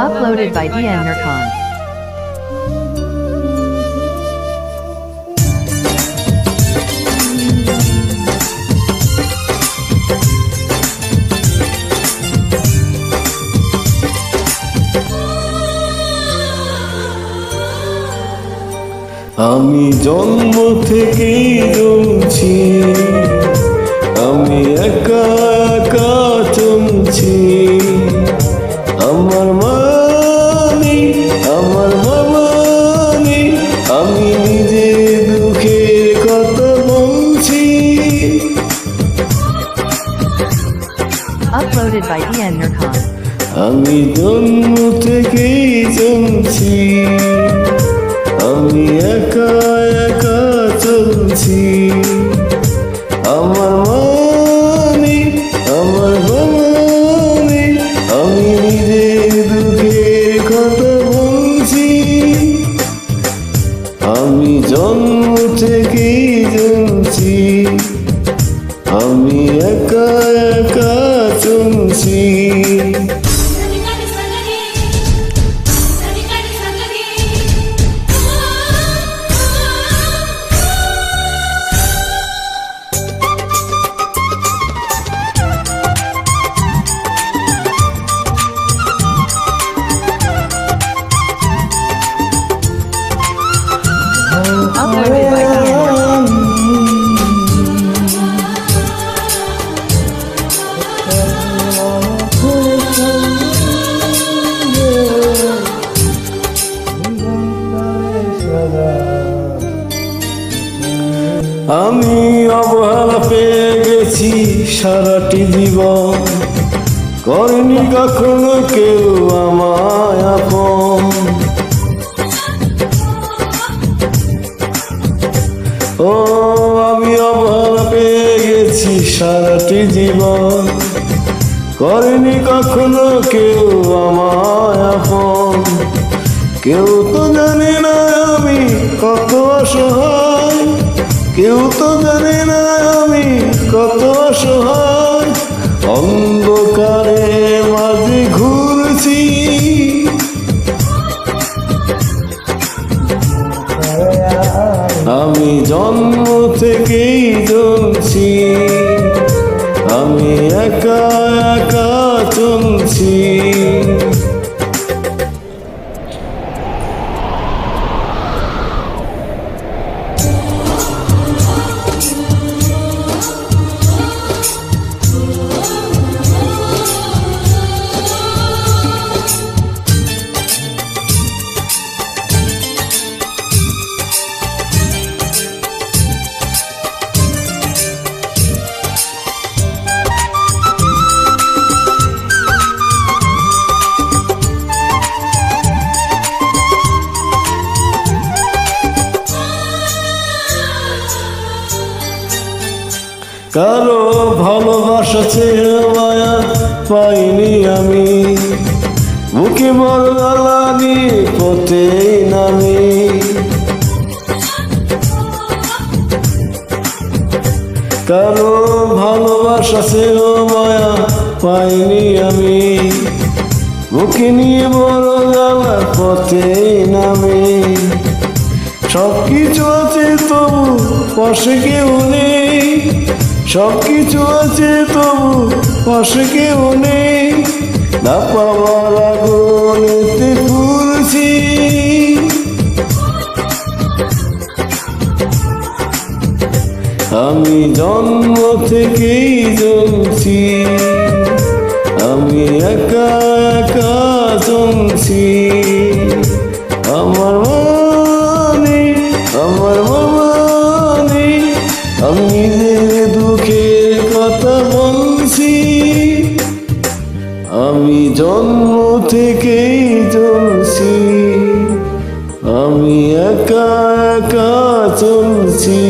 Uploaded by DM Nurkan. আমি জন্ম থেকেই জমছি, আমি একা একা চলছি। আমার মা নেই, আমার বাবা নেই, আমি নিজে দুঃখের কথা বলছি। Uploaded by DM Nurkan. আমি জন্ম থেকেই জমছি, আমি একা একা চলছি। আমার মা নেই, আমার বাবা নেই, আমি নিজের দুঃখের কথা বলছি। আমি জন্ম থেকেই জমছি, আমি একা একা চলছি। Uploaded by DM Nurkan. আমি অবহেলা পেয়ে গেছি সারাটি জীবন, করেনি কখনো কেউ আমায় আপন। ও আমি অবহেলা পেয়ে গেছি সারাটি জীবন, করেনি কখনো কেউ আমায় আপন। কেউ তো জানে না আমি কত অসহায়, কেউ তো জানে না আমি কত অসহায়। অন্ধকারে মাঝে ঘুরছি, আমি জন্ম থেকেই জ্বলছি, আমি একা একা চলছি। কারো ভালোবাসা ছেড়ে মায়া পাইনি আমি, বুকে বড় জ্বালা নিয়ে পথেই নামি। কারো ভালোবাসা ছেড়ে মায়া পাইনি আমি, বুকে নিয়ে বড় জ্বালা পথেই নামি। সব কিছু আছে তবু পাশে কেউ নেই, সব কিছু আছে তবু পাশে কেউ নেই। না পাওয়ার আগুনেতে পুড়ছি, আমি জন্ম থেকেই জ্বলছি, আমি একা একা চলছি। আমার মা নেই, আমার বাবা নেই, আমি নিজের দুঃখের কথা বলছি। আমি জন্ম থেকেই জ্বলছি, আমি একা একা চলছি।